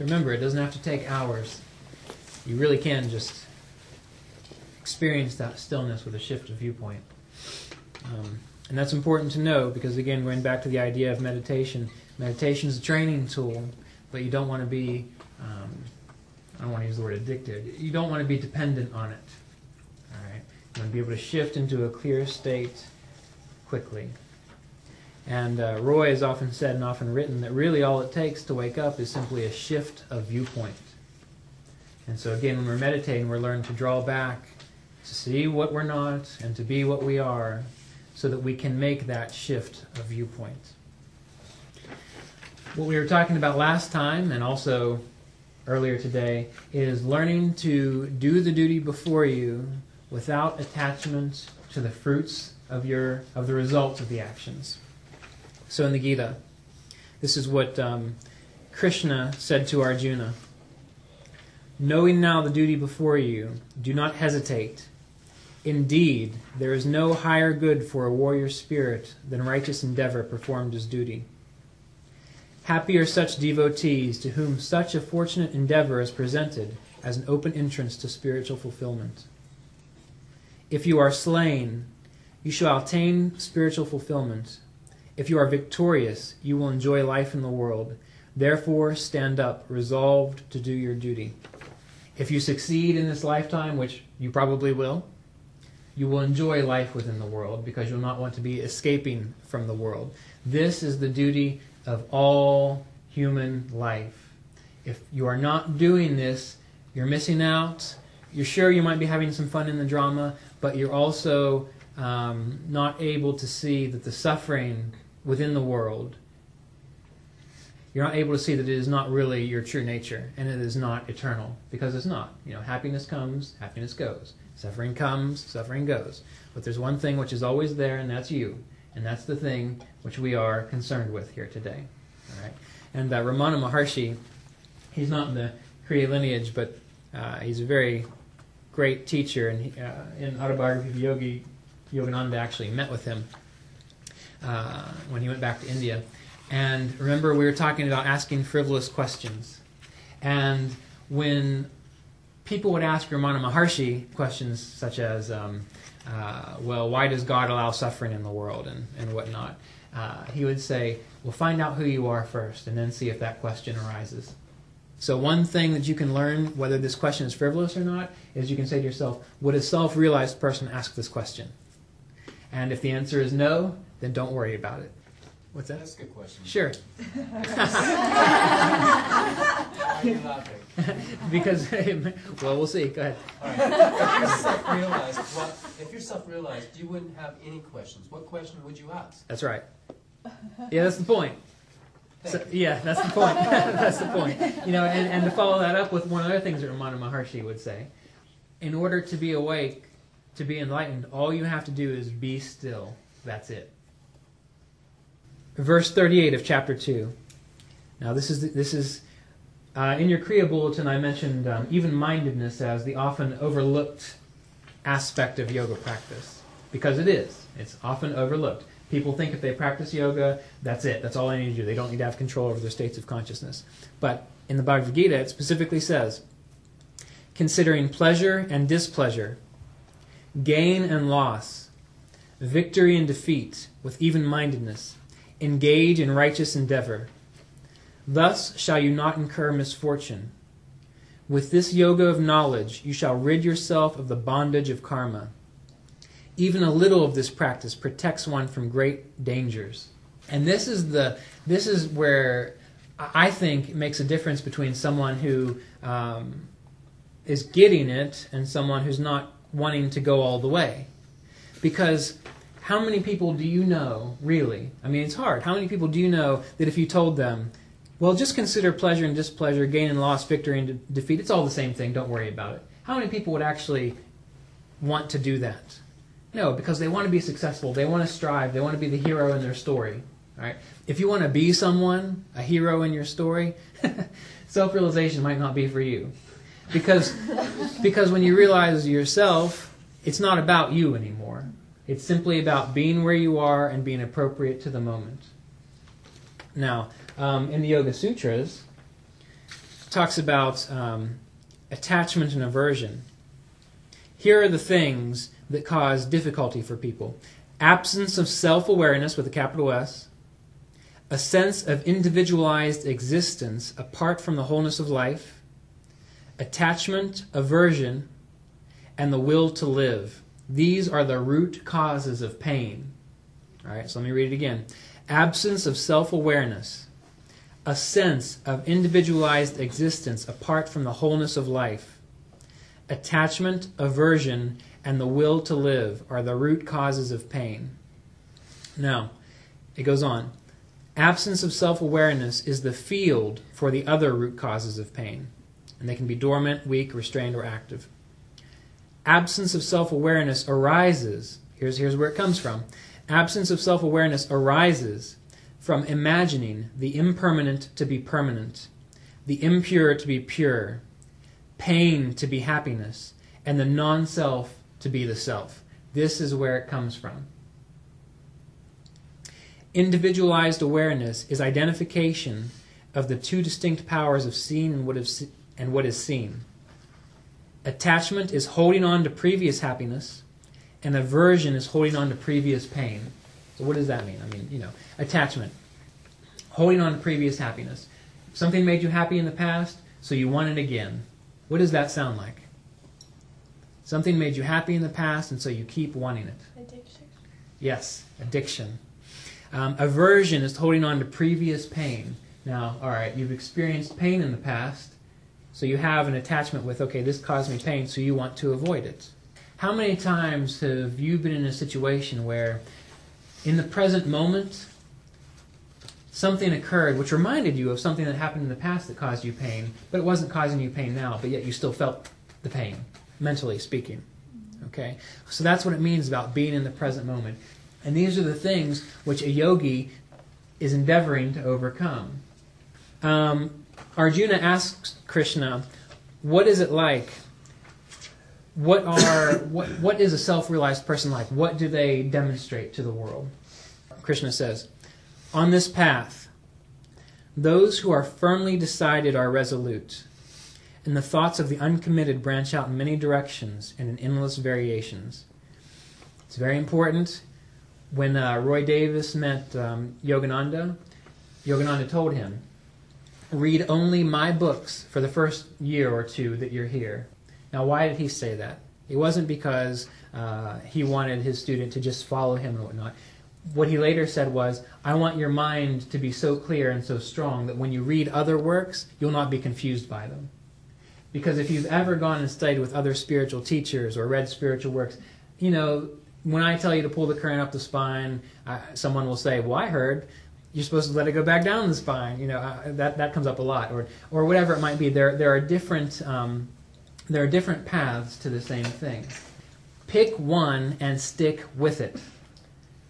So remember, it doesn't have to take hours. You really can just experience that stillness with a shift of viewpoint. And that's important to know because, again, going back to the idea of meditation, meditation is a training tool, but you don't want to be, I don't want to use the word addicted, you don't want to be dependent on it. All right? You want to be able to shift into a clear state quickly. And Roy has often said and often written that really all it takes to wake up is simply a shift of viewpoint. And so again, when we're meditating, we're learning to draw back, to see what we're not, and to be what we are, so that we can make that shift of viewpoint. What we were talking about last time, and also earlier today, is learning to do the duty before you without attachment to the fruits of the results of the actions. So in the Gita, this is what Krishna said to Arjuna. Knowing now the duty before you, do not hesitate. Indeed, there is no higher good for a warrior spirit than righteous endeavor performed as duty. Happy are such devotees to whom such a fortunate endeavor is presented as an open entrance to spiritual fulfillment. If you are slain, you shall attain spiritual fulfillment. If you are victorious, you will enjoy life in the world. Therefore, stand up, resolved to do your duty. If you succeed in this lifetime, which you probably will, you will enjoy life within the world because you'll not want to be escaping from the world. This is the duty of all human life. If you are not doing this, you're missing out. You're sure you might be having some fun in the drama, but you're also not able to see that the suffering within the world, you're not able to see that it is not really your true nature, and it is not eternal, because it's not. You know, happiness comes, happiness goes. Suffering comes, suffering goes. But there's one thing which is always there, and that's you. And that's the thing which we are concerned with here today. All right? And Ramana Maharshi, he's not in the Kriya lineage, but he's a very great teacher. And he, in Autobiography of Yogi, Yogananda actually met with him when he went back to India. And remember, we were talking about asking frivolous questions. And when people would ask Ramana Maharshi questions such as, well, why does God allow suffering in the world and whatnot? He would say, well, find out who you are first and then see if that question arises. So one thing that you can learn, whether this question is frivolous or not, is you can say to yourself, would a self-realized person ask this question? And if the answer is no, then don't worry about it. What's that? That's a good question. Sure. Why are you laughing? Because, well, we'll see. Go ahead. All right. If you're self-realized, you wouldn't have any questions. What question would you ask? That's right. Yeah, that's the point. So, yeah, that's the point. That's the point. You know, and to follow that up with one of the other things that Ramana Maharshi would say, in order to be awake, to be enlightened, all you have to do is be still. That's it. Verse 38 of chapter 2. Now this is in your Kriya Bulletin I mentioned even-mindedness as the often overlooked aspect of yoga practice. Because it is. It's often overlooked. People think if they practice yoga, that's it. That's all they need to do. They don't need to have control over their states of consciousness. But in the Bhagavad Gita it specifically says, considering pleasure and displeasure, gain and loss, victory and defeat with even-mindedness, engage in righteous endeavor. Thus shall you not incur misfortune. With this yoga of knowledge, you shall rid yourself of the bondage of karma. Even a little of this practice protects one from great dangers. And this is where I think it makes a difference between someone who is getting it and someone who's not wanting to go all the way. Because how many people do you know, really? I mean, it's hard. How many people do you know that if you told them, well, just consider pleasure and displeasure, gain and loss, victory and defeat, it's all the same thing, don't worry about it. How many people would actually want to do that? No, because they want to be successful, they want to strive, they want to be the hero in their story. All right? If you want to be someone, a hero in your story, self-realization might not be for you. Because when you realize yourself, it's not about you anymore. It's simply about being where you are and being appropriate to the moment. Now, in the Yoga Sutras, talks about attachment and aversion. Here are the things that cause difficulty for people. Absence of self-awareness with a capital S, a sense of individualized existence apart from the wholeness of life, attachment, aversion, and the will to live. These are the root causes of pain. All right, so let me read it again. Absence of self-awareness, a sense of individualized existence apart from the wholeness of life, attachment, aversion, and the will to live are the root causes of pain. Now, it goes on. Absence of self-awareness is the field for the other root causes of pain, and they can be dormant, weak, restrained, or active. Absence of self-awareness arises, here's where it comes from. Absence of self-awareness arises from imagining the impermanent to be permanent, the impure to be pure, pain to be happiness, and the non-self to be the self. This is where it comes from. Individualized awareness is identification of the two distinct powers of seeing and what is seen. Attachment is holding on to previous happiness, and aversion is holding on to previous pain. So what does that mean? I mean, attachment, holding on to previous happiness. Something made you happy in the past, so you want it again. What does that sound like? Something made you happy in the past, and so you keep wanting it. Addiction. Yes, addiction. Aversion is holding on to previous pain. Now, all right, you've experienced pain in the past, so you have an attachment with, okay, this caused me pain, so you want to avoid it. How many times have you been in a situation where, in the present moment, something occurred which reminded you of something that happened in the past that caused you pain, but it wasn't causing you pain now, but yet you still felt the pain, mentally speaking. Okay? So that's what it means about being in the present moment. And these are the things which a yogi is endeavoring to overcome. Arjuna asks Krishna, what is it like? What is a self-realized person like? What do they demonstrate to the world? Krishna says, on this path, those who are firmly decided are resolute, and the thoughts of the uncommitted branch out in many directions and in endless variations. It's very important. When Roy Davis met Yogananda, Yogananda told him, read only my books for the first year or two that you're here. Now, why did he say that? It wasn't because he wanted his student to just follow him and whatnot. What he later said was, I want your mind to be so clear and so strong that when you read other works, you'll not be confused by them. Because if you've ever gone and studied with other spiritual teachers or read spiritual works, when I tell you to pull the current up the spine, someone will say, well, I heard you're supposed to let it go back down the spine. That comes up a lot. Or whatever it might be. There are different paths to the same thing. Pick one and stick with it.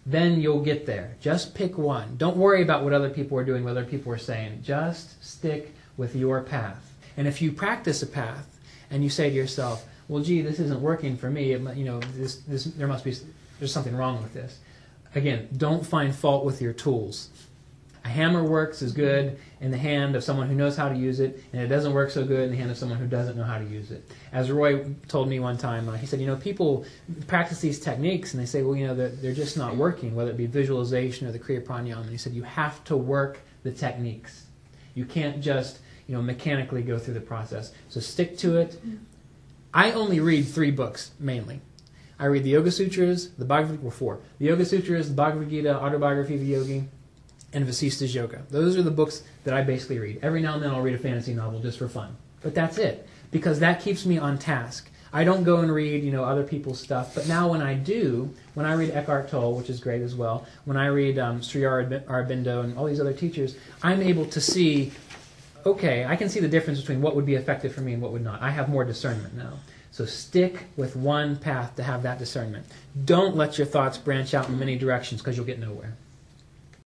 Then you'll get there. Just pick one. Don't worry about what other people are doing, what other people are saying. Just stick with your path. And if you practice a path and you say to yourself, well, gee, this isn't working for me. There's something wrong with this. Again, don't find fault with your tools. A hammer works as good in the hand of someone who knows how to use it, and it doesn't work so good in the hand of someone who doesn't know how to use it. As Roy told me one time, he said, people practice these techniques, and they say, well, they're just not working, whether it be visualization or the Kriya Pranayama. And he said, you have to work the techniques. You can't just, mechanically go through the process. So stick to it. I only read 3 books, mainly. I read the Yoga Sutras, the Bhagavad Gita, 4. The Yoga Sutras, the Bhagavad Gita, Autobiography of a Yogi, and Vasista's Yoga. Those are the books that I basically read. Every now and then I'll read a fantasy novel just for fun. But that's it, because that keeps me on task. I don't go and read, other people's stuff. But now when I do, when I read Eckhart Tolle, which is great as well, when I read Sri Aurobindo and all these other teachers, I'm able to see, okay, I can see the difference between what would be effective for me and what would not. I have more discernment now. So stick with one path to have that discernment. Don't let your thoughts branch out in many directions because you'll get nowhere.